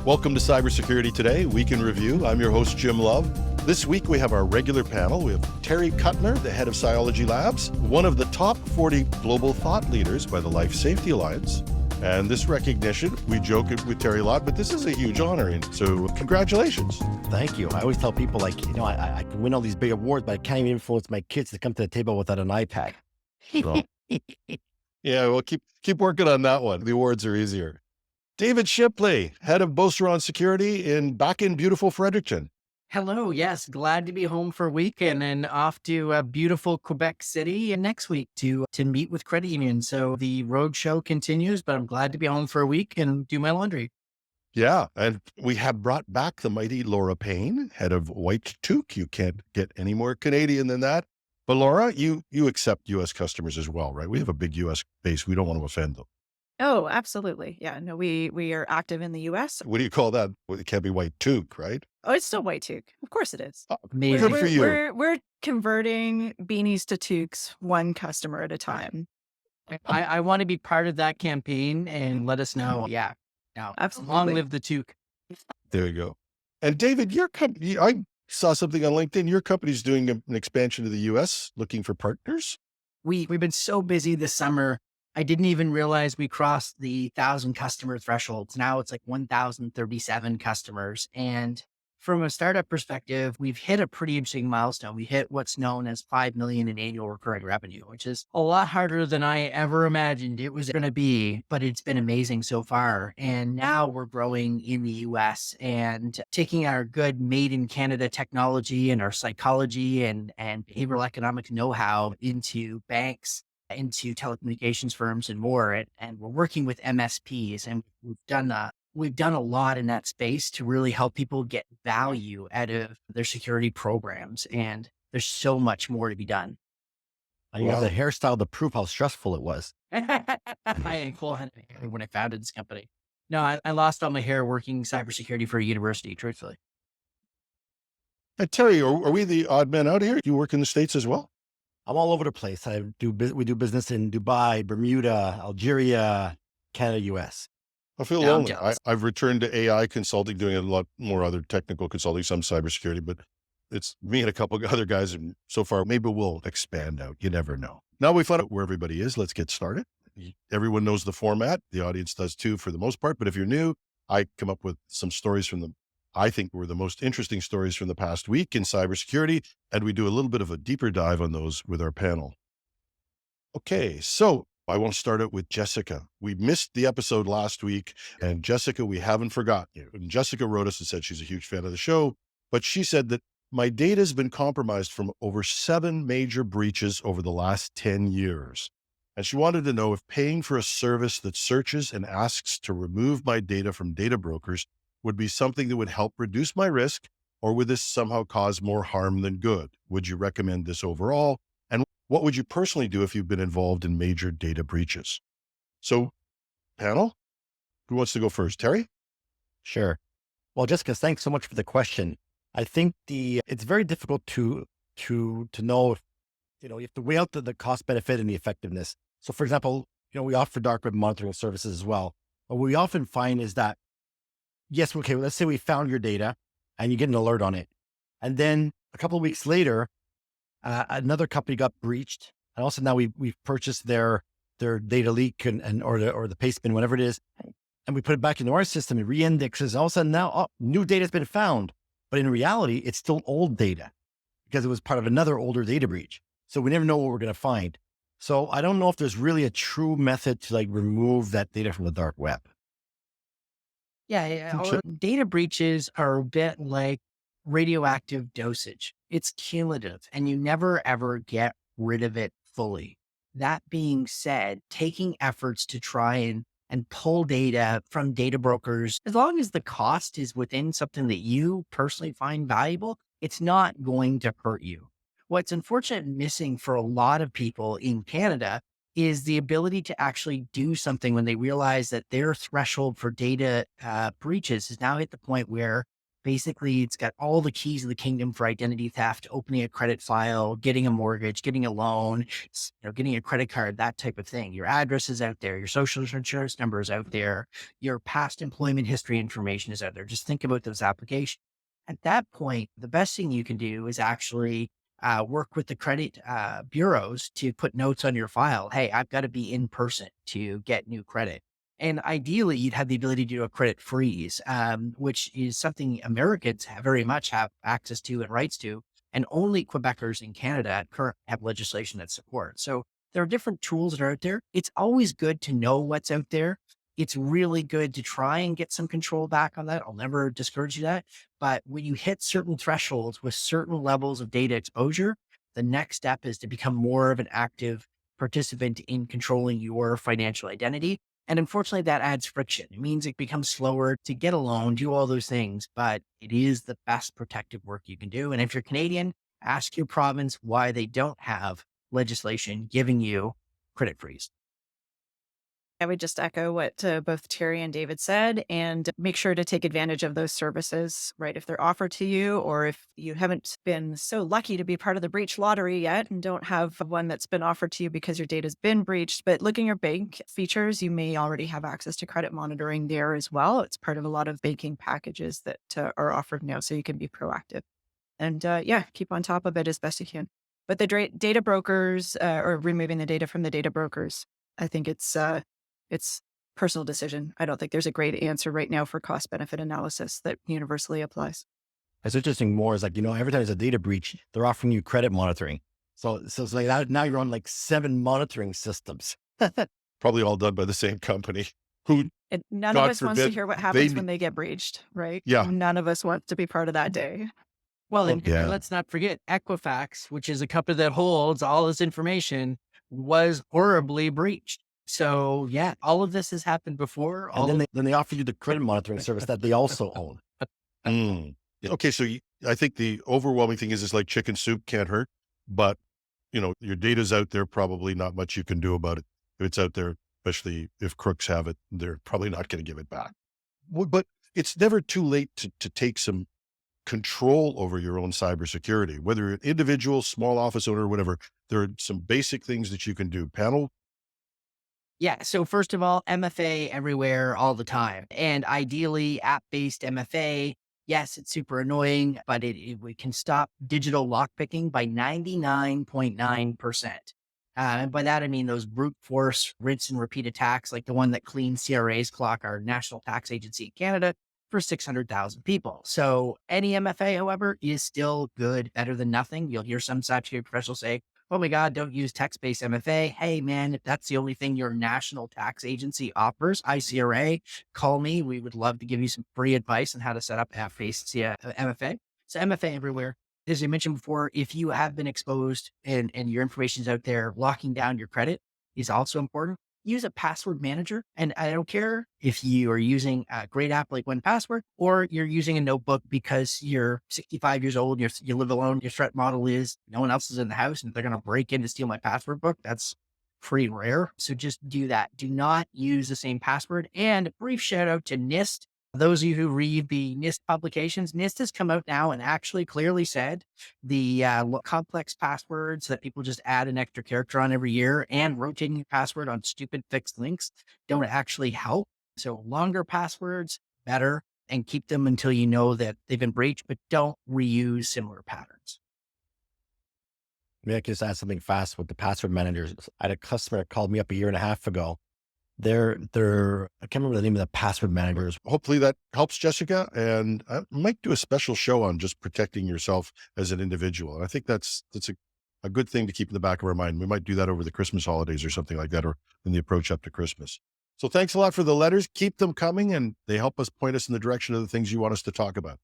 Welcome to Cybersecurity Today, Week in Review. I'm your host, Jim Love. This week, we have our regular panel. We have Terry Cutler, the head of Cyology Labs, one of the top 40 global thought leaders by the Life Safety Alliance. And this recognition, we joke it with Terry a lot, but this is a huge honor. And so congratulations. Thank you. I always tell people, like, I can win all these big awards, but I can't even influence my kids to come to the table without an iPad. So. Yeah, well, keep working on that one. The awards are easier. David Shipley, head of Beauceron Security back in beautiful Fredericton. Hello. Yes. Glad to be home for a week and then off to beautiful Quebec City next week to meet with credit unions. So the road show continues, but I'm glad to be home for a week and do my laundry. Yeah. And we have brought back the mighty Laura Payne, head of White Toque. You can't get any more Canadian than that. But Laura, you accept U.S. customers as well, right? We have a big U.S. base. We don't want to offend them. Oh, absolutely. Yeah, no, we are active in the US. What do you call that? Well, it can't be White Toque, right? Oh, it's still white toque. Of course it is. Oh, Amazing. good for you. We're converting beanies to toques one customer at a time. I want to be part of that campaign and let us know. Yeah. Now, Absolutely. long live the toque. There you go. And David, your company, I saw something on LinkedIn. Your company's doing an expansion to the U.S., looking for partners. We've been so busy this summer. I didn't even realize we crossed the 1,000 customer thresholds. Now it's like 1,037 customers. And from a startup perspective, we've hit a pretty interesting milestone. We hit what's known as 5 million in annual recurring revenue, which is a lot harder than I ever imagined it was going to be, but it's been amazing so far. And now we're growing in the US and taking our good made in Canada technology and our psychology and behavioral economics know-how into banks, into telecommunications firms and more. And we're working with MSPs, and we've done a lot in that space to really help people get value out of their security programs. And there's so much more to be done. And you have the hairstyle to prove how stressful it was. When I founded this company. No, I lost all my hair working cybersecurity for a university, truthfully. Hey, Terry, are we the odd man out here? You work in the States as well? I'm all over the place. We do business in Dubai, Bermuda, Algeria, Canada, US. I feel Yeah, I'm lonely. jealous. I've returned to AI consulting, doing a lot more other technical consulting, some cybersecurity, but it's me and a couple of other guys. And so far, maybe we'll expand out. You never know. Now we found out where everybody is. Let's get started. Everyone knows the format. The audience does too, for the most part. But if you're new, I come up with some stories I think were the most interesting stories from the past week in cybersecurity. And we do a little bit of a deeper dive on those with our panel. Okay, so I want to start out with Jessica. We missed the episode last week, and Jessica, we haven't forgotten you. And Jessica wrote us and said she's a huge fan of the show, but she said that my data has been compromised from over 7 major breaches over the last 10 years. And she wanted to know if paying for a service that searches and asks to remove my data from data brokers would be something that would help reduce my risk, or would this somehow cause more harm than good? Would you recommend this overall? And what would you personally do if you've been involved in major data breaches? So, panel, who wants to go first? Terry? Sure. Well, Jessica, thanks so much for the question. I think it's very difficult to know if, you have to weigh out the cost benefit and the effectiveness. So for example, we offer dark web monitoring services as well. What we often find is that, yes, okay, let's say we found your data and you get an alert on it. And then a couple of weeks later, another company got breached. And also now we've purchased their data leak or the paste bin, whatever it is. And we put it back into our system and re-indexes. All of a sudden now, new data has been found. But in reality, it's still old data because it was part of another older data breach. So we never know what we're going to find. So I don't know if there's really a true method to remove that data from the dark web. Yeah. Data breaches are a bit like radioactive dosage. It's cumulative and you never ever get rid of it fully. That being said, taking efforts to try and pull data from data brokers, as long as the cost is within something that you personally find valuable, it's not going to hurt you. What's unfortunate missing for a lot of people in Canada is the ability to actually do something when they realize that their threshold for data breaches has now hit the point where Basically, it's got all the keys of the kingdom for identity theft, opening a credit file, getting a mortgage, getting a loan, getting a credit card, that type of thing. Your address is out there. Your social insurance number is out there. Your past employment history information is out there. Just think about those applications. At that point, the best thing you can do is actually work with the credit bureaus to put notes on your file. Hey, I've got to be in person to get new credit. And ideally, you'd have the ability to do a credit freeze, which is something Americans very much have access to and rights to. And only Quebecers in Canada at current have legislation that supports. So there are different tools that are out there. It's always good to know what's out there. It's really good to try and get some control back on that. I'll never discourage you that. But when you hit certain thresholds with certain levels of data exposure, the next step is to become more of an active participant in controlling your financial identity. And unfortunately, that adds friction. It means it becomes slower to get a loan, do all those things, but it is the best protective work you can do. And if you're Canadian, ask your province why they don't have legislation giving you credit freeze. I would just echo what both Terry and David said, and make sure to take advantage of those services, right? If they're offered to you, or if you haven't been so lucky to be part of the breach lottery yet and don't have one that's been offered to you because your data's been breached, but look in your bank features, you may already have access to credit monitoring there as well. It's part of a lot of banking packages that are offered now, so you can be proactive. And keep on top of it as best you can. But the data brokers, or removing the data from the data brokers, I think it's personal decision. I don't think there's a great answer right now for cost benefit analysis that universally applies. It's interesting more is like, every time there's a data breach, they're offering you credit monitoring. So it's like now you're on like 7 monitoring systems. Probably all done by the same company who, And none God of us wants to forbid, hear what happens when they get breached, right? Yeah. None of us want to be part of that day. Well, and Yeah. let's not forget Equifax, which is a company that holds all this information, was horribly breached. So yeah, all of this has happened before. And then they offer you the credit monitoring service that they also own. Okay, so I think the overwhelming thing is like chicken soup can't hurt, but your data's out there, probably not much you can do about it. If it's out there, especially if crooks have it, they're probably not going to give it back. But it's never too late to take some control over your own cybersecurity, whether you're an individual, small office owner, whatever. There are some basic things that you can do. Panel? Yeah. So first of all, MFA everywhere, all the time. And ideally app-based MFA. Yes, it's super annoying, but we can stop digital lockpicking by 99.9%. And by that, I mean those brute force rinse and repeat attacks, like the one that Clean CRA's clock, our national tax agency in Canada, for 600,000 people. So any MFA, however, is still good, better than nothing. You'll hear some cybersecurity professionals say, oh my God, don't use text-based MFA. Hey man, if that's the only thing your national tax agency offers, ICRA, call me. We would love to give you some free advice on how to set up app-based MFA. So MFA everywhere. As I mentioned before, if you have been exposed and your information's out there, locking down your credit is also important. Use a password manager. And I don't care if you are using a great app like 1Password, or you're using a notebook because you're 65 years old, you live alone, your threat model is no one else is in the house and they're going to break in to steal my password book. That's pretty rare. So just do that. Do not use the same password. And a brief shout out to NIST. Those of you who read the NIST publications, NIST has come out now and actually clearly said the complex passwords that people just add an extra character on every year and rotating your password on stupid fixed links don't actually help. So longer passwords, better, and keep them until you know that they've been breached, but don't reuse similar patterns. Maybe I can just add something fast with the password managers. I had a customer that called me up a year and a half ago. I can't remember the name of the password managers. Hopefully that helps, Jessica. And I might do a special show on just protecting yourself as an individual. And I think that's a good thing to keep in the back of our mind. We might do that over the Christmas holidays or something like that, or in the approach up to Christmas. So thanks a lot for the letters. Keep them coming, and they help us point us in the direction of the things you want us to talk about.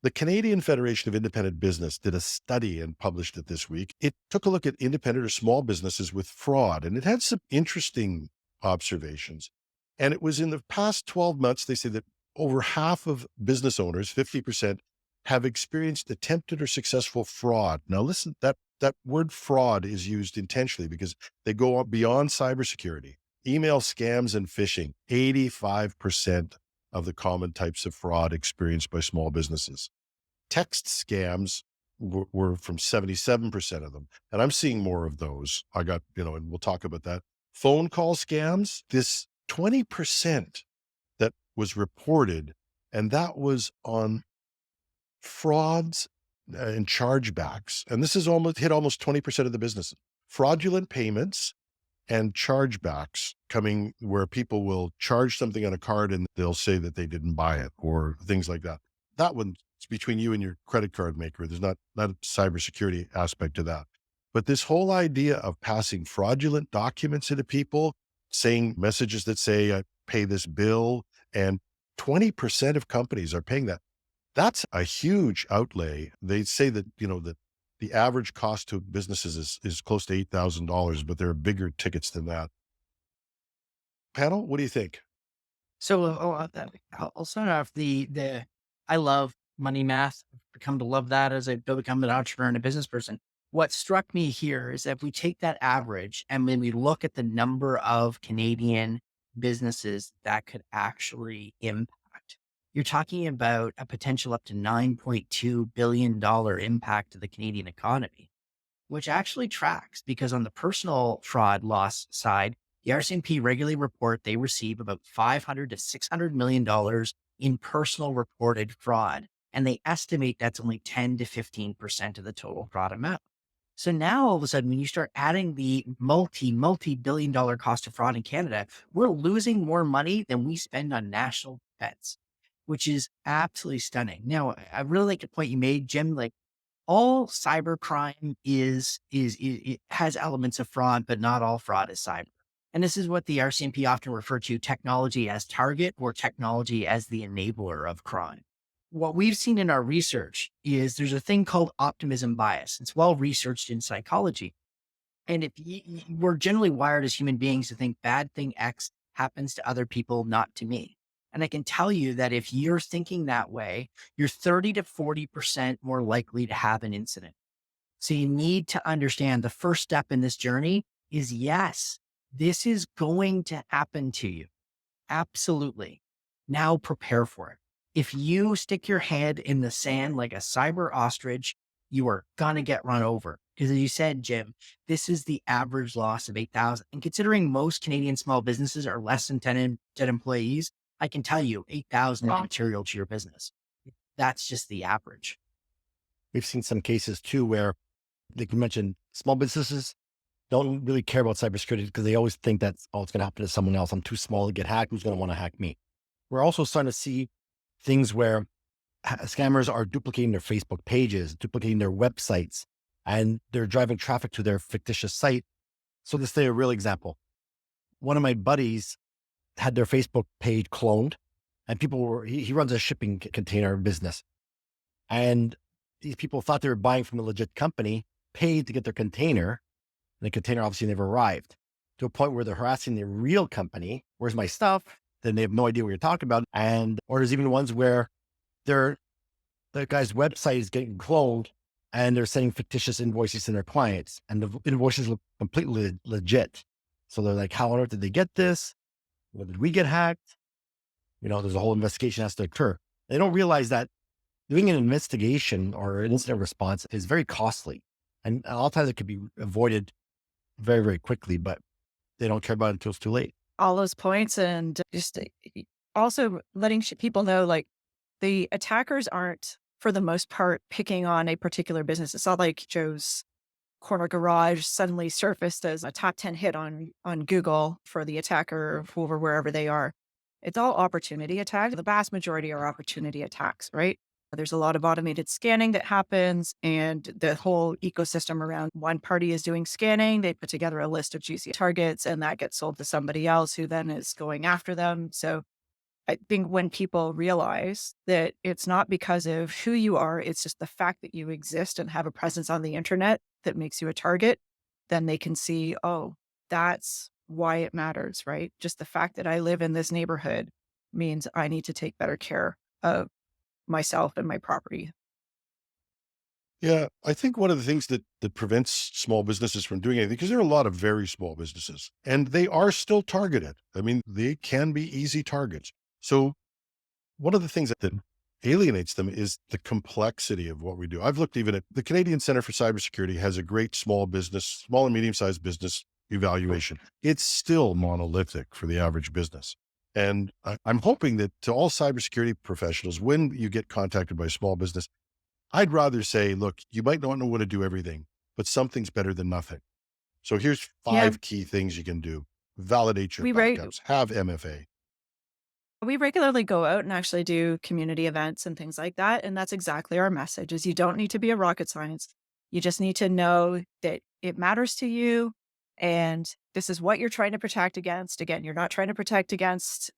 The Canadian Federation of Independent Business did a study and published it this week. It took a look at independent or small businesses with fraud, and it had some interesting observations. And it was in the past 12 months, they say that over half of business owners, 50%, have experienced attempted or successful fraud. Now listen, that word fraud is used intentionally because they go beyond cybersecurity. Email scams and phishing, 85% of the common types of fraud experienced by small businesses. Text scams were from 77% of them. And I'm seeing more of those. I got, and we'll talk about that. Phone call scams, this 20% that was reported, and that was on frauds and chargebacks. And this is almost 20% of the businesses. Fraudulent payments and chargebacks coming where people will charge something on a card and they'll say that they didn't buy it or things like that. That one's between you and your credit card maker. There's not a cybersecurity aspect to that. But this whole idea of passing fraudulent documents into people, saying messages that say, I pay this bill, and 20% of companies are paying that. That's a huge outlay. They say that, that the average cost to businesses is close to $8,000, but there are bigger tickets than that. Panel, what do you think? So I'll start off I love money math. I've come to love that as I become an entrepreneur and a business person. What struck me here is that if we take that average and when we look at the number of Canadian businesses that could actually impact, you're talking about a potential up to $9.2 billion impact to the Canadian economy, which actually tracks because on the personal fraud loss side, the RCMP regularly report they receive about $500 to $600 million in personal reported fraud. And they estimate that's only 10 to 15% of the total fraud amount. So now all of a sudden, when you start adding the multi-billion dollar cost of fraud in Canada, we're losing more money than we spend on national defense, which is absolutely stunning. Now, I really like the point you made, Jim, like all cybercrime it has elements of fraud, but not all fraud is cyber. And this is what the RCMP often refer to technology as target or technology as the enabler of crime. What we've seen in our research is there's a thing called optimism bias. It's well researched in psychology. And if we're generally wired as human beings to think bad thing X happens to other people, not to me. And I can tell you that if you're thinking that way, you're 30 to 40% more likely to have an incident. So you need to understand the first step in this journey is yes, this is going to happen to you. Absolutely. Now prepare for it. If you stick your head in the sand like a cyber ostrich, you are going to get run over. Because as you said, Jim, this is the average loss of 8,000. And considering most Canadian small businesses are less than 10 employees, I can tell you 8,000 is material to your business. That's just the average. We've seen some cases too where, like you mentioned, small businesses don't really care about cybersecurity because they always think that, oh, it's going to happen to someone else. I'm too small to get hacked. Who's going to want to hack me? We're also starting to see things where scammers are duplicating their Facebook pages, duplicating their websites, and they're driving traffic to their fictitious site. So to say a real example, one of my buddies had their Facebook page cloned and he runs a shipping container business. And these people thought they were buying from a legit company, paid to get their container. And the container obviously never arrived, to a point where they're harassing the real company. Where's my stuff? Then they have no idea what you're talking about. Or there's even ones where the guy's website is getting cloned and they're sending fictitious invoices to their clients. And the invoices look completely legit. So they're like, how on earth did they get this? Well, did we get hacked? There's a whole investigation has to occur. They don't realize that doing an investigation or an incident response is very costly. And a lot of times it could be avoided very, very quickly, but they don't care about it until it's too late. All those points, and just also letting people know, like, the attackers aren't, for the most part, picking on a particular business. It's not like Joe's Corner Garage suddenly surfaced as a top 10 hit on Google for the attacker over wherever they are. It's all opportunity attacks. The vast majority are opportunity attacks, right? There's a lot of automated scanning that happens, and the whole ecosystem around one party is doing scanning. They put together a list of juicy targets and that gets sold to somebody else who then is going after them. So I think when people realize that it's not because of who you are, it's just the fact that you exist and have a presence on the internet that makes you a target, then they can see, oh, that's why it matters, right? Just the fact that I live in this neighborhood means I need to take better care of myself and my property. Yeah, I think one of the things that prevents small businesses from doing anything, because there are a lot of very small businesses, and they are still targeted. I mean, they can be easy targets. So one of the things that alienates them is the complexity of what we do. I've looked even at the Canadian Center for Cybersecurity has a great small and medium-sized business evaluation. It's still monolithic for the average business. And I'm hoping that to all cybersecurity professionals, when you get contacted by a small business, I'd rather say, look, you might not know how to do everything, but something's better than nothing. So here's 5 key things you can do. Validate your We write- backups, have MFA. We regularly go out and actually do community events and things like that. And that's exactly our message is you don't need to be a rocket science. You just need to know that it matters to you. And this is what you're trying to protect against. Again, you're not trying to protect against,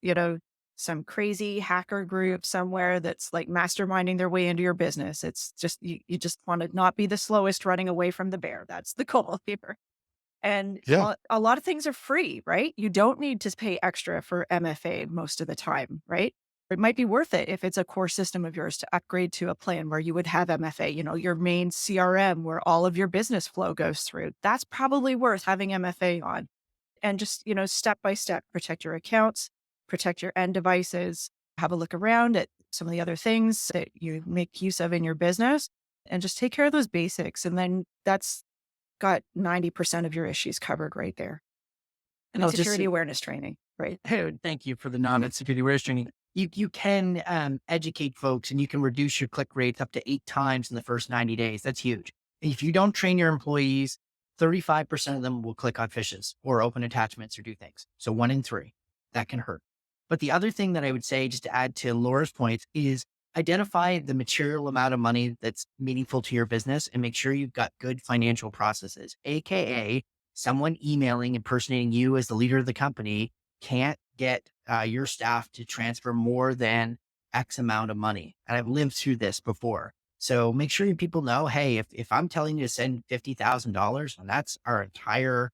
some crazy hacker group somewhere that's like masterminding their way into your business. It's just, you just want to not be the slowest running away from the bear. That's the goal here. And Yeah. a lot of things are free, right? You don't need to pay extra for MFA most of the time, right? It might be worth it if it's a core system of yours to upgrade to a plan where you would have MFA, your main CRM where all of your business flow goes through. That's probably worth having MFA on. And just, step by step, protect your accounts, protect your end devices, have a look around at some of the other things that you make use of in your business and just take care of those basics. And then that's got 90% of your issues covered right there. And I'll security awareness training, right? Hey, thank you for the non-security awareness training. You can educate folks and you can reduce your click rates up to 8 times in the first 90 days. That's huge. If you don't train your employees, 35% of them will click on fishes or open attachments or do things. So 1 in 3, that can hurt. But the other thing that I would say, just to add to Laura's point, is identify the material amount of money that's meaningful to your business and make sure you've got good financial processes, AKA someone emailing, impersonating you as the leader of the company can't get your staff to transfer more than X amount of money. And I've lived through this before. So make sure you people know, hey, if I'm telling you to send $50,000 and that's our entire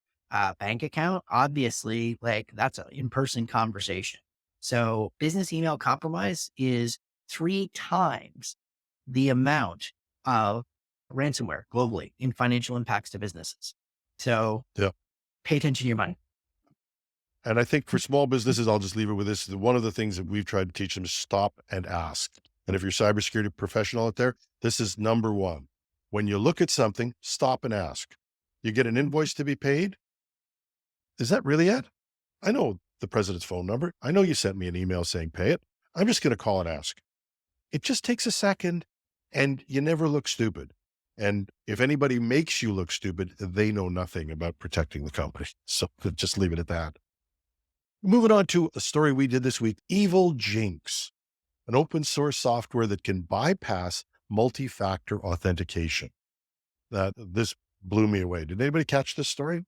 bank account, obviously like that's an in-person conversation. So business email compromise is 3 times the amount of ransomware globally in financial impacts to businesses. So pay attention to your money. And I think for small businesses, I'll just leave it with this. One of the things that we've tried to teach them is stop and ask. And if you're a cybersecurity professional out there, this is number 1. When you look at something, stop and ask. You get an invoice to be paid. Is that really it? I know the president's phone number. I know you sent me an email saying pay it. I'm just going to call and ask. It just takes a second and you never look stupid. And if anybody makes you look stupid, they know nothing about protecting the company. So just leave it at that. Moving on to a story we did this week, Evilginx, an open source software that can bypass multi-factor authentication. This blew me away. Did anybody catch this story,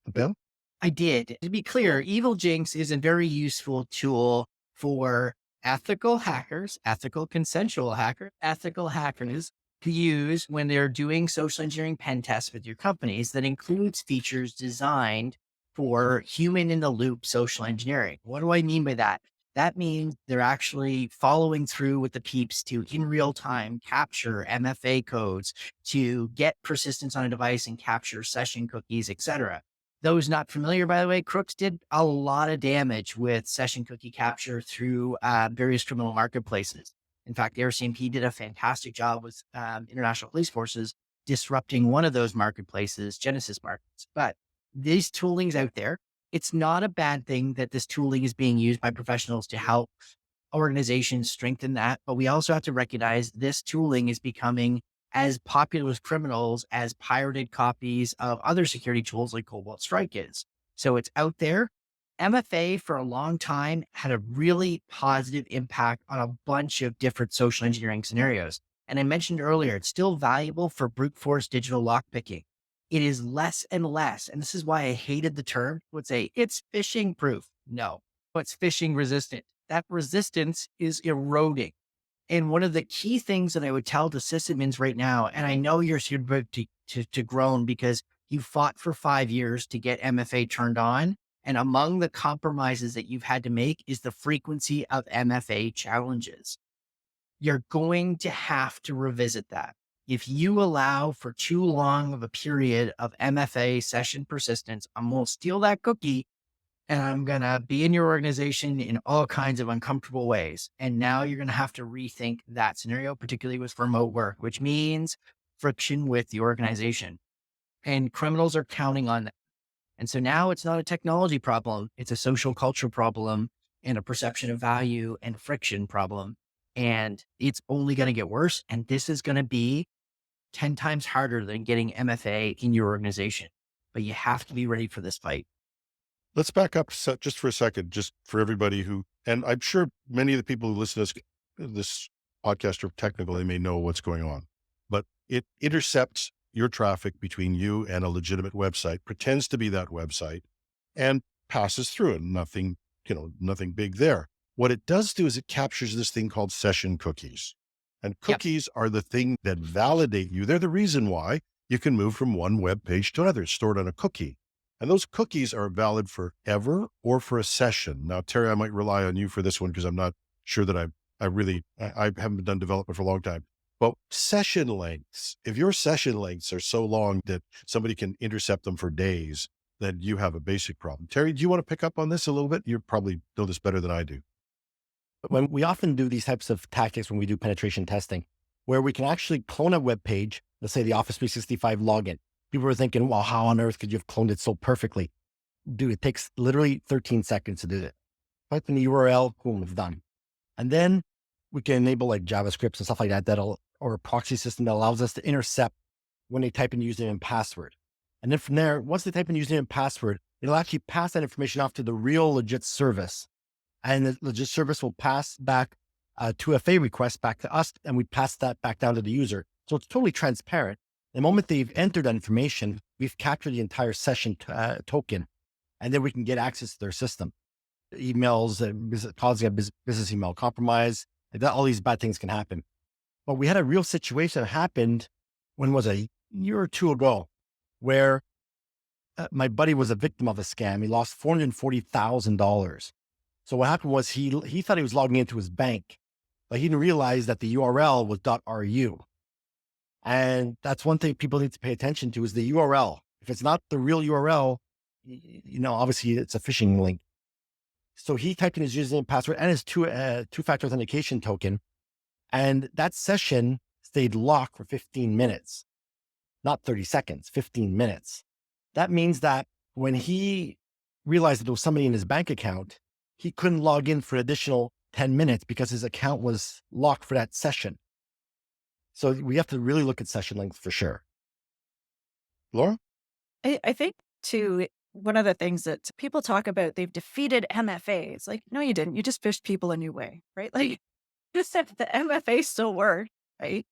Ben? I did. To be clear, Evilginx is a very useful tool for ethical hackers, ethical consensual hackers, ethical hackers to use when they're doing social engineering pen tests with your companies that includes features designed for human in the loop social engineering. What do I mean by that? That means they're actually following through with the peeps to in real time capture MFA codes to get persistence on a device and capture session cookies, etc. Those not familiar, by the way, crooks did a lot of damage with session cookie capture through various criminal marketplaces. In fact, the RCMP did a fantastic job with international police forces disrupting one of those marketplaces, Genesis Markets. But these toolings out there, it's not a bad thing that this tooling is being used by professionals to help organizations strengthen that. But we also have to recognize this tooling is becoming as popular with criminals as pirated copies of other security tools like Cobalt Strike is. So it's out there. MFA for a long time had a really positive impact on a bunch of different social engineering scenarios. And I mentioned earlier, it's still valuable for brute force digital lockpicking. It is less and less. And this is why I hated the term. Would say it's phishing proof. No, it's phishing resistant. That resistance is eroding. And one of the key things that I would tell to sysadmins right now, and I know you're about to groan because you fought for 5 years to get MFA turned on. And among the compromises that you've had to make is the frequency of MFA challenges. You're going to have to revisit that. If you allow for too long of a period of MFA session persistence, I'm going to steal that cookie and I'm going to be in your organization in all kinds of uncomfortable ways. And now you're going to have to rethink that scenario, particularly with remote work, which means friction with the organization. And criminals are counting on that. And so now it's not a technology problem. It's a social culture problem and a perception of value and friction problem. And it's only going to get worse. And this is going to be 10 times harder than getting MFA in your organization. But you have to be ready for this fight. Let's back up just for a second, just for everybody and I'm sure many of the people who listen to this podcast are technical, they may know what's going on, but it intercepts your traffic between you and a legitimate website, pretends to be that website, and passes through it. Nothing big there. What it does do is it captures this thing called session cookies. And cookies are the thing that validate you. They're the reason why you can move from one web page to another, stored on a cookie. And those cookies are valid forever or for a session. Now, Terry, I might rely on you for this one because I'm not sure that I haven't done development for a long time. But session lengths, if your session lengths are so long that somebody can intercept them for days, then you have a basic problem. Terry, do you want to pick up on this a little bit? You probably know this better than I do. When we often do these types of tactics when we do penetration testing, where we can actually clone a web page, let's say the Office 365 login. People are thinking, well, how on earth could you have cloned it so perfectly? Dude, it takes literally 13 seconds to do it. Type in the URL, boom, it's done. And then we can enable like JavaScript and stuff like that, or a proxy system that allows us to intercept when they type in username and password. And then from there, once they type in username and password, it'll actually pass that information off to the real legit service. And the legit service will pass back a 2FA request back to us, and we pass that back down to the user. So it's totally transparent. The moment they've entered that information, we've captured the entire session token, and then we can get access to their system. Emails, causing a business email compromise, like that, all these bad things can happen. But we had a real situation that happened a year or two ago, where my buddy was a victim of a scam. He lost $440,000. So what happened was he thought he was logging into his bank, but he didn't realize that the URL was .ru. And that's one thing people need to pay attention to is the URL. If it's not the real URL, obviously it's a phishing link. So he typed in his username and password and his two-factor authentication token. And that session stayed locked for 15 minutes, not 30 seconds, 15 minutes. That means that when he realized that there was somebody in his bank account, he couldn't log in for an additional 10 minutes because his account was locked for that session. So we have to really look at session length for sure. Laura? I think too, one of the things that people talk about, they've defeated MFA. It's like, no, you didn't. You just fished people a new way, right? Like just said the MFA still worked, right?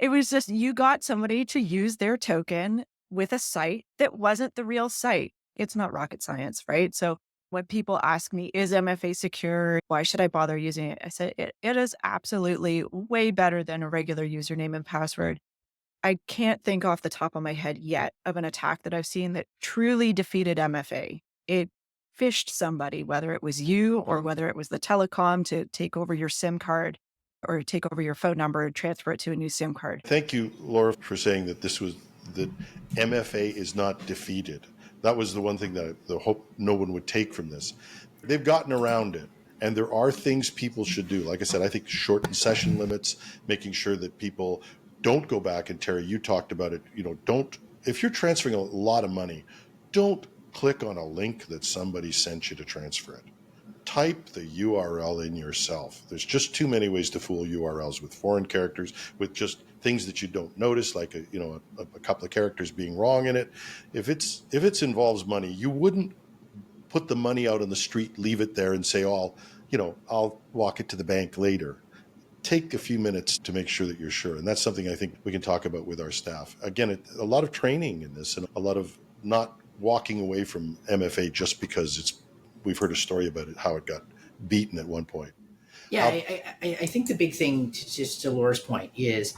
It was just, you got somebody to use their token with a site that wasn't the real site. It's not rocket science, right? So when people ask me, is MFA secure? Why should I bother using it? I said, it is absolutely way better than a regular username and password. I can't think off the top of my head yet of an attack that I've seen that truly defeated MFA. It phished somebody, whether it was you or whether it was the telecom to take over your SIM card or take over your phone number and transfer it to a new SIM card. Thank you, Laura, for saying that that MFA is not defeated. That was the one thing that I hope no one would take from this. They've gotten around it. And there are things people should do. Like I said, I think shorten session limits, making sure that people don't go back. And Terry, you talked about it. If you're transferring a lot of money, don't click on a link that somebody sent you to transfer it. Type the URL in yourself. There's just too many ways to fool URLs with foreign characters, with just things that you don't notice, like a couple of characters being wrong in it. If it involves money, you wouldn't put the money out on the street, leave it there, and say, I'll walk it to the bank later. Take a few minutes to make sure that you're sure. And that's something I think we can talk about with our staff. Again, a lot of training in this and a lot of not walking away from MFA just because we've heard a story about it, how it got beaten at one point. Yeah, I think the big thing, just to Laura's point, is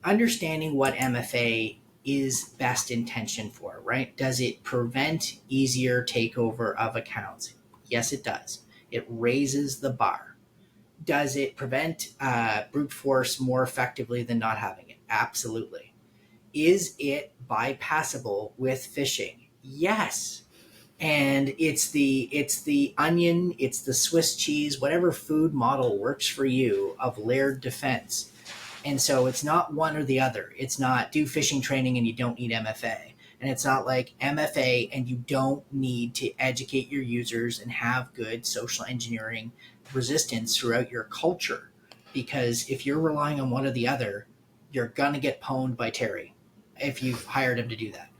understanding what MFA is best intention for, right? Does it prevent easier takeover of accounts? Yes, it does. It raises the bar. Does it prevent brute force more effectively than not having it? Absolutely. Is it bypassable with phishing? Yes. And it's the onion, it's the Swiss cheese, whatever food model works for you of layered defense. And so it's not one or the other. It's not do phishing training and you don't need MFA. And it's not like MFA and you don't need to educate your users and have good social engineering resistance throughout your culture. Because if you're relying on one or the other, you're going to get pwned by Terry if you've hired him to do that.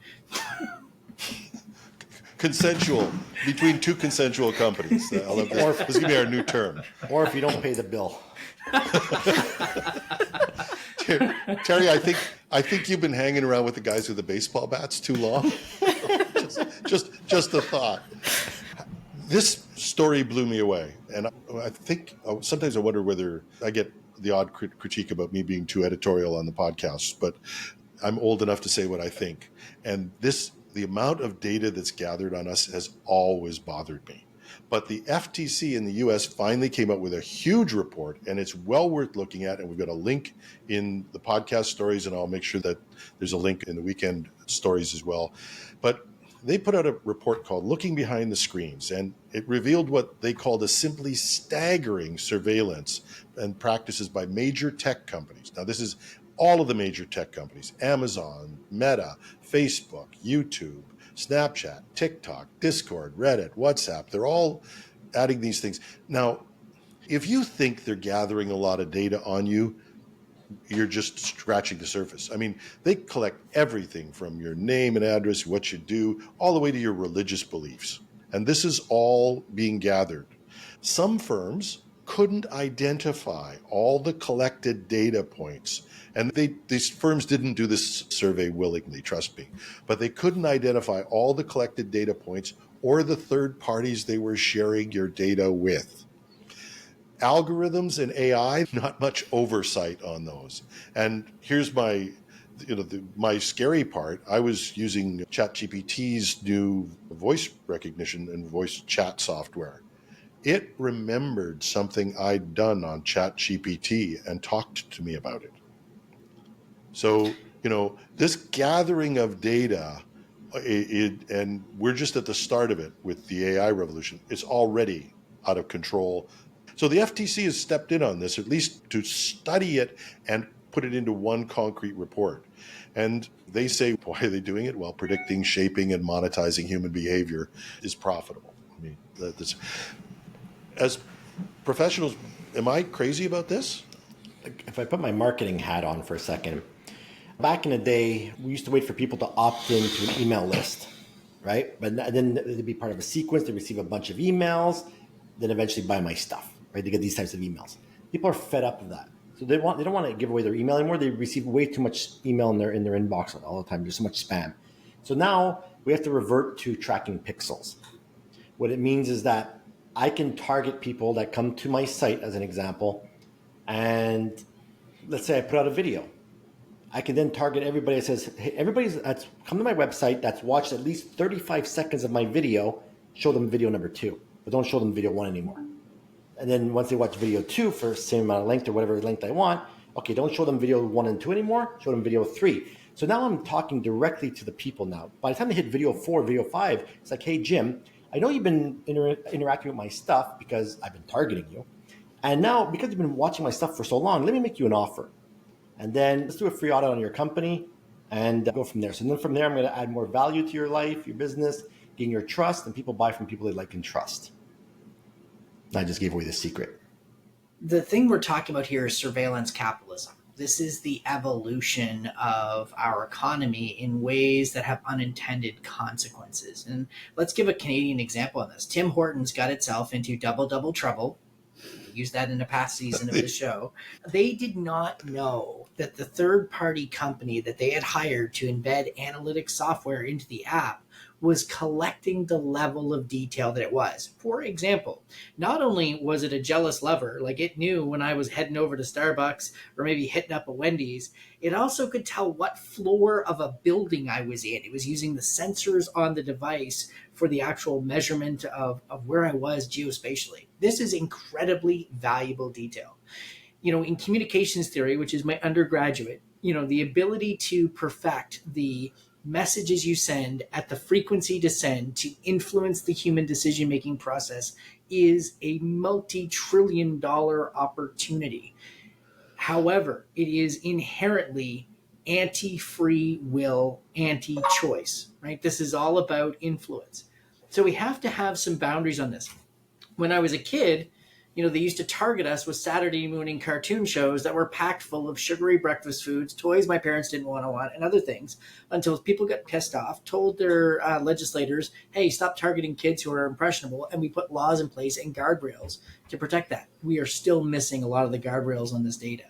Consensual, between two consensual companies. I love this. This is going to be our new term. Or if you don't pay the bill. Terry, I think you've been hanging around with the guys with the baseball bats too long. just a thought. This story blew me away, and I think sometimes I wonder whether I get the odd critique about me being too editorial on the podcast, but I'm old enough to say what I think. And the amount of data that's gathered on us has always bothered me. But the FTC in the US finally came out with a huge report, and it's well worth looking at. And we've got a link in the podcast stories, and I'll make sure that there's a link in the weekend stories as well. But they put out a report called Looking Behind the Screens, and it revealed what they called a simply staggering surveillance and practices by major tech companies. Now, this is all of the major tech companies: Amazon, Meta, Facebook, YouTube, Snapchat, TikTok, Discord, Reddit, WhatsApp. They're all adding these things. Now, if you think they're gathering a lot of data on you, you're just scratching the surface. I mean, they collect everything from your name and address, what you do, all the way to your religious beliefs. And this is all being gathered. Some firms couldn't identify all the collected data points. And these firms didn't do this survey willingly, trust me. But they couldn't identify all the collected data points or the third parties they were sharing your data with. Algorithms and AI, not much oversight on those. And here's my scary part. I was using ChatGPT's new voice recognition and voice chat software. It remembered something I'd done on ChatGPT and talked to me about it. So, this gathering of data, and we're just at the start of it with the AI revolution. It's already out of control. So the FTC has stepped in on this, at least to study it and put it into one concrete report. And they say, why are they doing it? Well, predicting, shaping, and monetizing human behavior is profitable. I mean, as professionals, am I crazy about this? If I put my marketing hat on for a second, back in the day, we used to wait for people to opt into an email list, right? But then they'd be part of a sequence, they receive a bunch of emails, then eventually buy my stuff. Right, they get these types of emails. People are fed up of that, so they don't want to give away their email anymore. They receive way too much email in their inbox all the time. There's so much spam. So now we have to revert to tracking pixels. What it means is that I can target people that come to my site, as an example, and let's say I put out a video. I can then target everybody that says, hey, everybody's that's come to my website that's watched at least 35 seconds of my video. Show them video number 2, but don't show them video 1 anymore. And then once they watch video 2 for the same amount of length or whatever length I want, okay, don't show them video 1 and 2 anymore, show them video 3. So now I'm talking directly to the people now. By the time they hit video 4, video 5, it's like, hey, Jim, I know you've been interacting with my stuff because I've been targeting you. And now, because you've been watching my stuff for so long, let me make you an offer. And then let's do a free audit on your company and go from there. So then from there, I'm going to add more value to your life, your business, gain your trust, and people buy from people they like and trust. I just gave away the secret. The thing we're talking about here is surveillance capitalism. This is the evolution of our economy in ways that have unintended consequences. And let's give a Canadian example on this. Tim Hortons got itself into double trouble. We used that in a past season of the show. They did not know that the third-party company that they had hired to embed analytics software into the app was collecting the level of detail that it was. For example, not only was it a jealous lover, like it knew when I was heading over to Starbucks or maybe hitting up a Wendy's, it also could tell what floor of a building I was in. It was using the sensors on the device for the actual measurement of where I was geospatially. This is incredibly valuable detail. In communications theory, which is my undergraduate, the ability to perfect the messages you send at the frequency to send to influence the human decision-making process is a multi-trillion-dollar opportunity. However, it is inherently anti-free will, anti-choice, right? This is all about influence. So we have to have some boundaries on this. When I was a kid, they used to target us with Saturday morning cartoon shows that were packed full of sugary breakfast foods, toys my parents didn't want, and other things, until people got pissed off, told their legislators, hey, stop targeting kids who are impressionable, and we put laws in place and guardrails to protect that. We are still missing a lot of the guardrails on this data.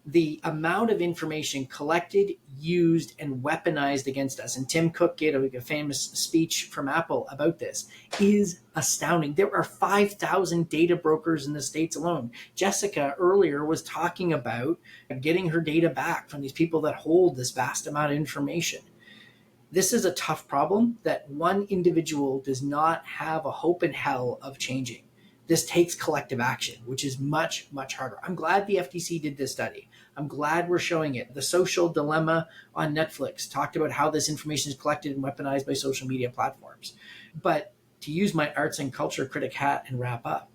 The amount of information collected, used, and weaponized against us, and Tim Cook gave a famous speech from Apple about this, is astounding. There are 5,000 data brokers in the States alone. Jessica earlier was talking about getting her data back from these people that hold this vast amount of information. This is a tough problem that one individual does not have a hope in hell of changing. This takes collective action, which is much, much harder. I'm glad the FTC did this study. I'm glad we're showing it. The Social Dilemma on Netflix talked about how this information is collected and weaponized by social media platforms. But to use my arts and culture critic hat and wrap up,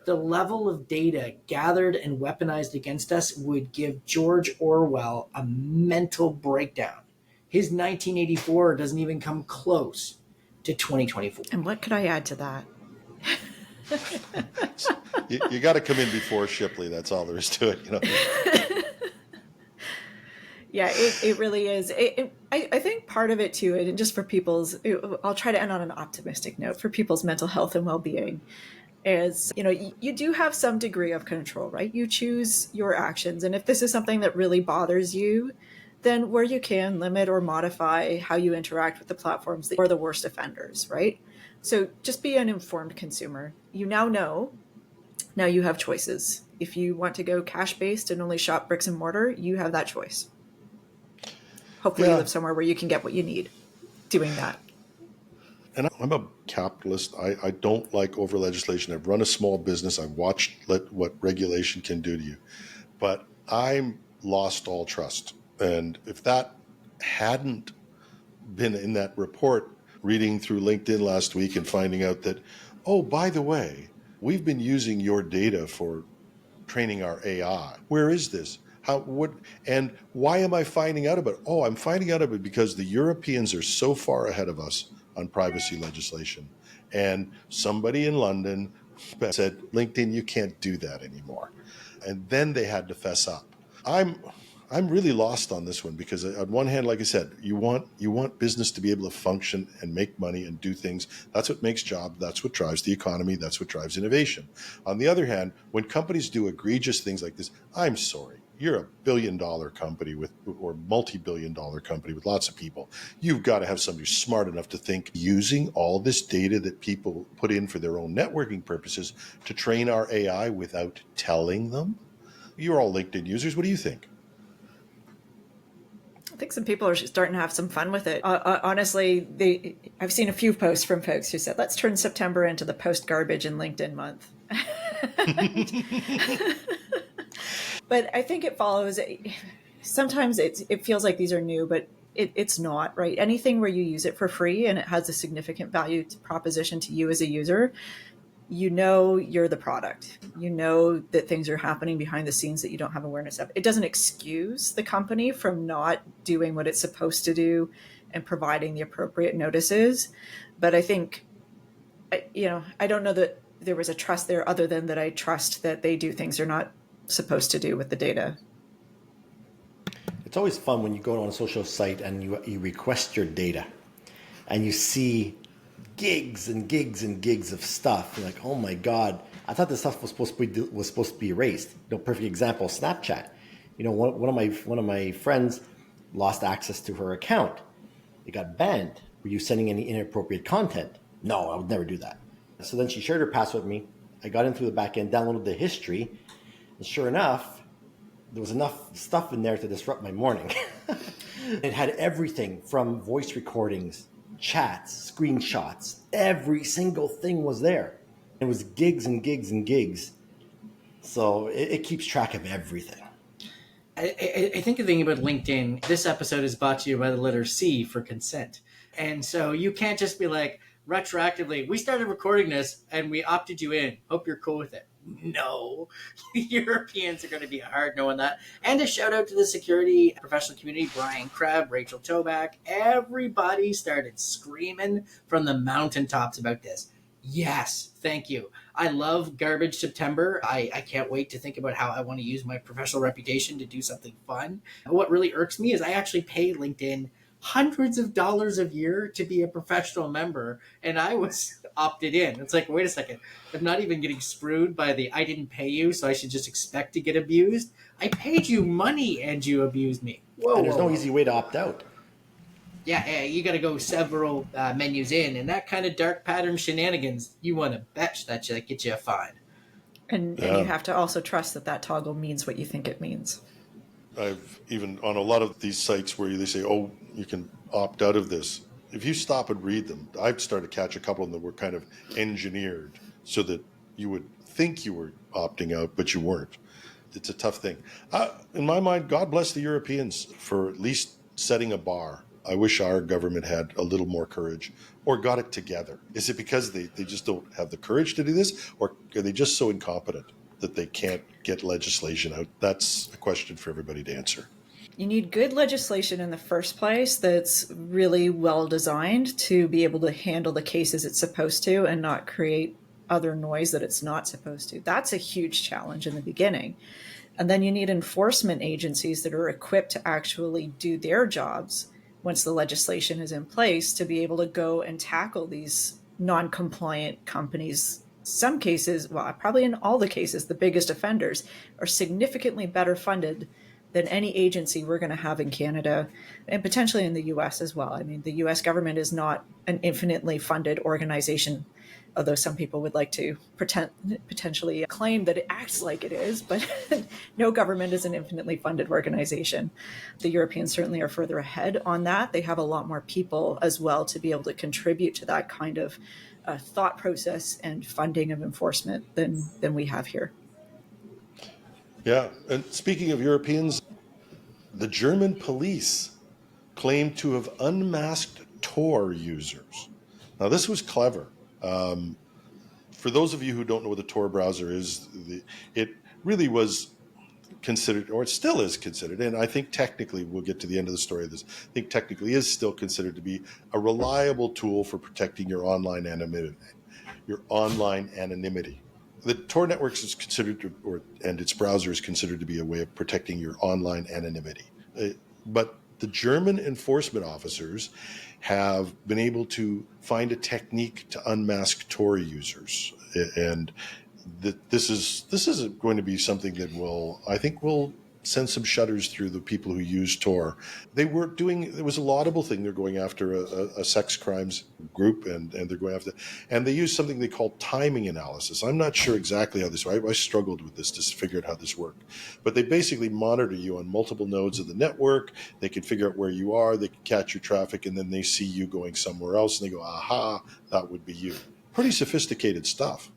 the level of data gathered and weaponized against us would give George Orwell a mental breakdown. His 1984 doesn't even come close to 2024. And what could I add to that? You got to come in before Shipley. That's all there is to it. Yeah, it really is. I think part of it too, and just for I'll try to end on an optimistic note for people's mental health and well-being, is, you do have some degree of control, right? You choose your actions. And if this is something that really bothers you, then where you can limit or modify how you interact with the platforms that are the worst offenders, right? So just be an informed consumer. You now know, now you have choices. If you want to go cash-based and only shop bricks and mortar, you have that choice. Hopefully you live somewhere where you can get what you need doing that. And I'm a capitalist. I don't like over legislation. I've run a small business. I've watched what regulation can do to you. But I'm lost all trust. And if that hadn't been in that report, reading through LinkedIn last week and finding out that, oh, by the way, we've been using your data for training our AI. Where is this? And why am I finding out about it? Oh, I'm finding out about it because the Europeans are so far ahead of us on privacy legislation. And somebody in London said, LinkedIn, you can't do that anymore. And then they had to fess up. I'm really lost on this one because on one hand, like I said, you want business to be able to function and make money and do things. That's what makes jobs. That's what drives the economy. That's what drives innovation. On the other hand, when companies do egregious things like this, I'm sorry. You're a billion-dollar company or multi-billion-dollar company with lots of people. You've got to have somebody smart enough to think using all this data that people put in for their own networking purposes to train our AI without telling them. You're all LinkedIn users. What do you think? I think some people are starting to have some fun with it. Honestly, I've seen a few posts from folks who said, let's turn September into the post-garbage and LinkedIn month. But I think it follows. Sometimes it feels like these are new, but it's not, right? Anything where you use it for free and it has a significant value proposition to you as a user, you're the product. You know that things are happening behind the scenes that you don't have awareness of. It doesn't excuse the company from not doing what it's supposed to do and providing the appropriate notices. But I think, I don't know that there was a trust there other than that I trust that they do things they're not supposed to do with the data. It's always fun when you go on a social site and you request your data and you see gigs and gigs and gigs of stuff. You're like, oh my God, I thought this stuff was supposed to be erased. Perfect example, Snapchat. One of my friends lost access to her account. It got banned. Were you sending any inappropriate content? No, I would never do that. So then she shared her password with me. I got in through the back end, downloaded the history, and sure enough, there was enough stuff in there to disrupt my morning. It had everything from voice recordings, chats, screenshots. Every single thing was there. It was gigs and gigs and gigs. So it keeps track of everything. I think the thing about LinkedIn, this episode is brought to you by the letter C for consent. And so you can't just be like, retroactively, we started recording this and we opted you in. Hope you're cool with it. No, Europeans are going to be hard knowing that. And a shout out to the security professional community, Brian Krebs, Rachel Toback. Everybody started screaming from the mountaintops about this. Yes, thank you. I love Garbage September. I can't wait to think about how I want to use my professional reputation to do something fun. What really irks me is I actually pay LinkedIn hundreds of dollars a year to be a professional member, and I was opted in. It's like, wait a second, I'm not even getting screwed by the I didn't pay you, so I should just expect to get abused. I paid you money and you abused me. Whoa, And there's whoa, no whoa. easy way to opt out. Yeah, you got to go several menus in, and that kind of dark pattern shenanigans, you want to bet that get you a fine. And you have to also trust that that toggle means what you think it means. I've even on a lot of these sites where they say, oh, you can opt out of this. If you stop and read them, I've started to catch a couple of them that were kind of engineered so that you would think you were opting out, but you weren't. It's a tough thing. In my mind, God bless the Europeans for at least setting a bar. I wish our government had a little more courage or got it together. Is it because they just don't have the courage to do this, or are they just so incompetent that they can't get legislation out? That's a question for everybody to answer. You need good legislation in the first place that's really well designed to be able to handle the cases it's supposed to and not create other noise that it's not supposed to. That's a huge challenge in the beginning. And then you need enforcement agencies that are equipped to actually do their jobs once the legislation is in place to be able to go and tackle these non-compliant companies. Some cases, well, probably in all the cases, the biggest offenders are significantly better funded than any agency we're going to have in Canada and potentially in the US as well. I mean, the US government is not an infinitely funded organization, although some people would like to potentially claim that it acts like it is, but no government is an infinitely funded organization. The Europeans certainly are further ahead on that. They have a lot more people as well to be able to contribute to that kind of thought process and funding of enforcement than we have here. Yeah, and speaking of Europeans, the German police claim to have unmasked Tor users. Now, this was clever. For those of you who don't know what the Tor browser is, it really was considered, or it still is considered, and I think technically, we'll get to the end of the story of this, I think technically is still considered to be a reliable tool for protecting your online anonymity. The Tor network is considered, and its browser is considered to be a way of protecting your online anonymity. But the German enforcement officers have been able to find a technique to unmask Tor users, and this is going to be something that I think will send some shudders through the people who use Tor. It was a laudable thing. They're going after a sex crimes group, and they're going after, and they use something they call timing analysis. I'm not sure exactly how this works. I struggled with this to figure out how this worked. But they basically monitor you on multiple nodes of the network. They can figure out where you are. They can catch your traffic, and then they see you going somewhere else, and they go, aha, that would be you. Pretty sophisticated stuff.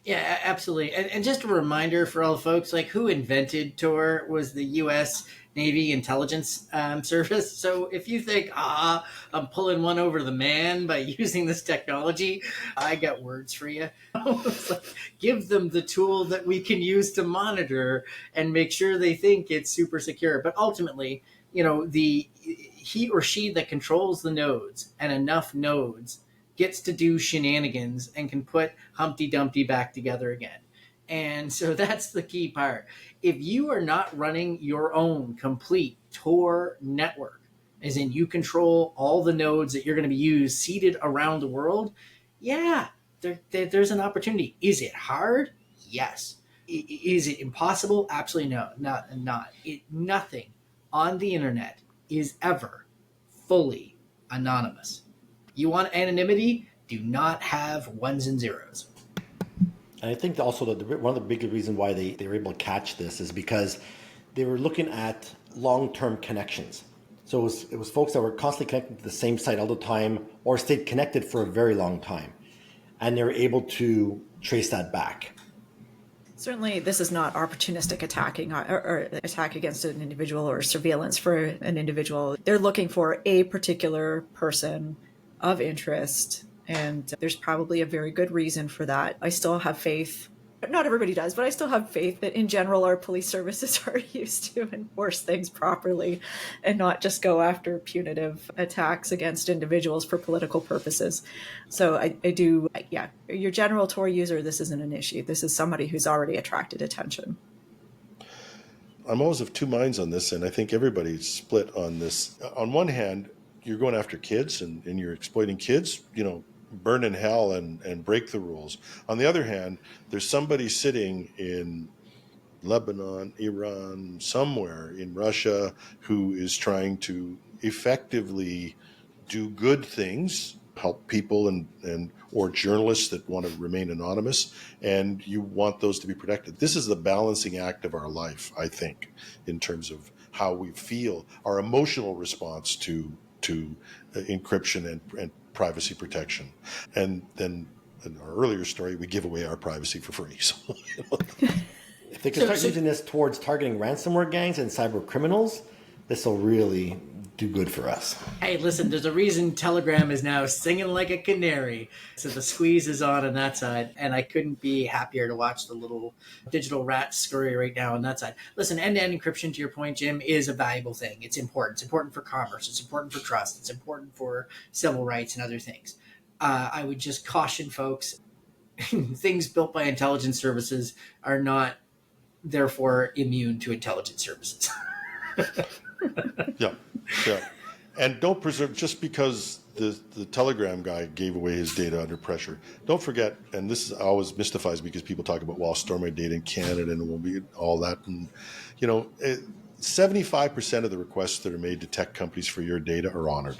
Yeah, absolutely. And just a reminder for all the folks, like, who invented Tor was the U.S. Navy Intelligence Service. So if you think, I'm pulling one over the man by using this technology, I got words for you. It's like, give them the tool that we can use to monitor and make sure they think it's super secure. But ultimately, he or she that controls the nodes and enough nodes gets to do shenanigans and can put Humpty Dumpty back together again. And so that's the key part. If you are not running your own complete Tor network, as in you control all the nodes that you're going to be used seated around the world, yeah, there's an opportunity. Is it hard? Yes. Is it impossible? Absolutely no. Nothing on the internet is ever fully anonymous. You want anonymity? Do not have ones and zeros. And I think also that one of the big reasons why they were able to catch this is because they were looking at long-term connections. So it was folks that were constantly connected to the same site all the time or stayed connected for a very long time. And they were able to trace that back. Certainly, this is not opportunistic attacking or attack against an individual or surveillance for an individual. They're looking for a particular person of interest, and there's probably a very good reason for that. I still have faith. Not everybody does, but I still have faith that in general our police services are used to enforce things properly and not just go after punitive attacks against individuals for political purposes. So I do, yeah, your general Tor user, this isn't an issue. This is somebody who's already attracted attention. I'm always of two minds on this, and I think everybody's split on this. On one hand, you're going after kids and you're exploiting kids, burn in hell and break the rules. On the other hand, there's somebody sitting in Lebanon, Iran, somewhere in Russia who is trying to effectively do good things, help people and or journalists that want to remain anonymous, and you want those to be protected. This is the balancing act of our life, I think, in terms of how we feel, our emotional response to encryption and privacy protection. And then in our earlier story, we give away our privacy for free. So, if they can start using this towards targeting ransomware gangs and cyber criminals, this will really do good for us. Hey, listen, there's a reason Telegram is now singing like a canary. So the squeeze is on that side. And I couldn't be happier to watch the little digital rat scurry right now on that side. Listen, end-to-end encryption, to your point, Jim, is a valuable thing. It's important. It's important for commerce. It's important for trust. It's important for civil rights and other things. I would just caution folks, things built by intelligence services are not therefore immune to intelligence services. Yeah. And don't preserve, just because the Telegram guy gave away his data under pressure, don't forget, and this always mystifies me because people talk about, well, I'll store my data in Canada and it won't be all that. And, 75% of the requests that are made to tech companies for your data are honored.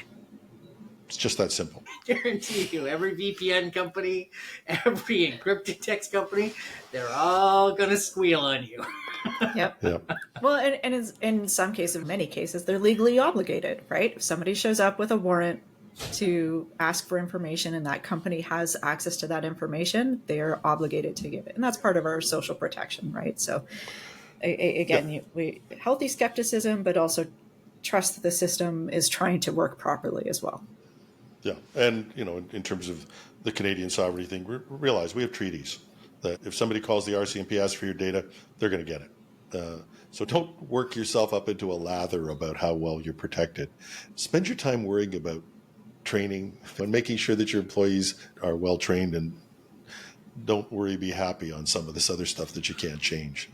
It's just that simple. Guarantee you, every VPN company, every encrypted text company, they're all going to squeal on you. Yep. Well, and in some cases, many cases, they're legally obligated, right? If somebody shows up with a warrant to ask for information and that company has access to that information, they are obligated to give it. And that's part of our social protection, right? So again, we healthy skepticism, but also trust that the system is trying to work properly as well. Yeah. And, in terms of the Canadian sovereignty thing, realize we have treaties that if somebody calls the RCMP, asks for your data, they're going to get it. So don't work yourself up into a lather about how well you're protected. Spend your time worrying about training and making sure that your employees are well trained, and don't worry, be happy on some of this other stuff that you can't change.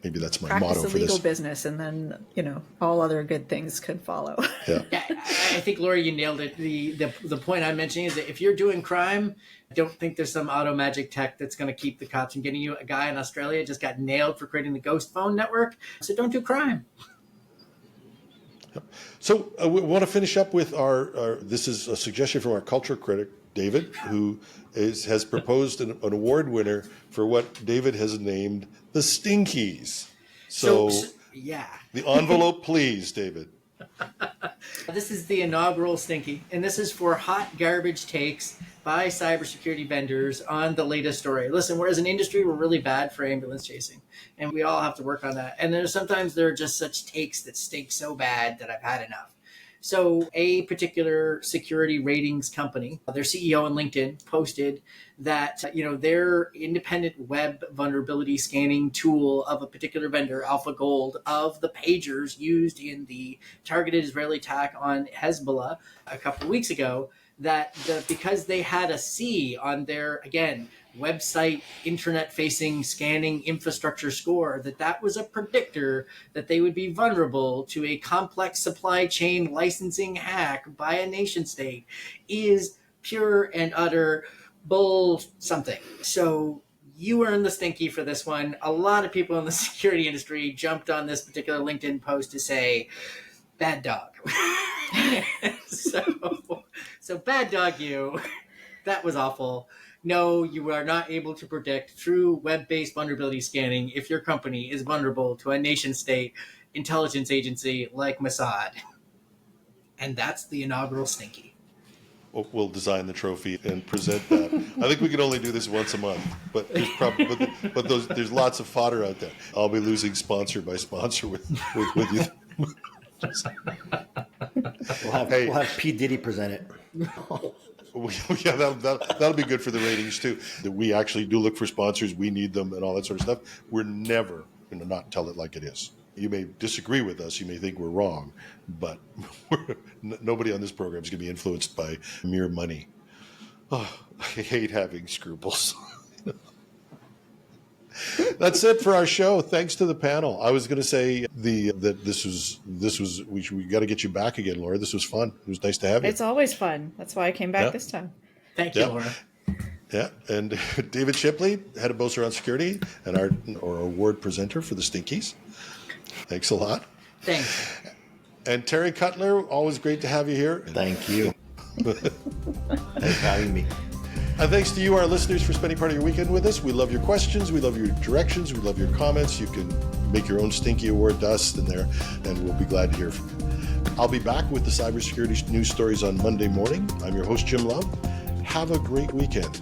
Maybe that's my Practice motto the for legal this. business, and then all other good things could follow. Yeah. I think, Laura, you nailed it. The point I'm mentioning is that if you're doing crime, I don't think there's some auto magic tech that's going to keep the cops from getting you. A guy in Australia just got nailed for creating the ghost phone network. So don't do crime. Yep. So we want to finish up with our this is a suggestion from our culture critic, David, who has proposed an award winner for what David has named the Stinkies. So yeah. The envelope, please, David. This is the inaugural Stinky, and this is for hot garbage takes by cybersecurity vendors on the latest story. Listen, we're as an industry, we're really bad for ambulance chasing, and we all have to work on that. And sometimes there are just such takes that stink so bad that I've had enough. So a particular security ratings company, their CEO on LinkedIn posted that, their independent web vulnerability scanning tool of a particular vendor, Alpha Gold, of the pagers used in the targeted Israeli attack on Hezbollah a couple of weeks ago, that because they had a C on their, again, website internet facing scanning infrastructure score, that was a predictor that they would be vulnerable to a complex supply chain licensing hack by a nation state, is pure and utter bull something. So you earned the Stinky for this one. A lot of people in the security industry jumped on this particular LinkedIn post to say, bad dog. So bad dog you. That was awful. No, you are not able to predict through web-based vulnerability scanning if your company is vulnerable to a nation-state intelligence agency like Mossad. And that's the inaugural Stinky. we'll design the trophy and present that. I think we can only do this once a month, but there's probably there's lots of fodder out there. I'll be losing sponsor by sponsor with you. We'll have P. Diddy present it. Yeah, that'll be good for the ratings too. That we actually do look for sponsors, we need them, and all that sort of stuff. We're never going to not tell it like it is. You may disagree with us, you may think we're wrong, but nobody on this program is going to be influenced by mere money. Oh, I hate having scruples. That's it for our show. Thanks to the panel. I was going to say that this was we got to get you back again, Laura. This was fun. It was nice to have you. It's always fun. That's why I came back this time. Thank you, Laura. Yeah, and David Shipley, head of Boats Around Security, and our award presenter for the Stinkies. Thanks a lot. Thanks. And Terry Cutler, always great to have you here. Thank you. Thanks for having me. And thanks to you, our listeners, for spending part of your weekend with us. We love your questions. We love your directions. We love your comments. You can make your own Stinky Award to us in there, and we'll be glad to hear from you. I'll be back with the cybersecurity news stories on Monday morning. I'm your host, Jim Love. Have a great weekend.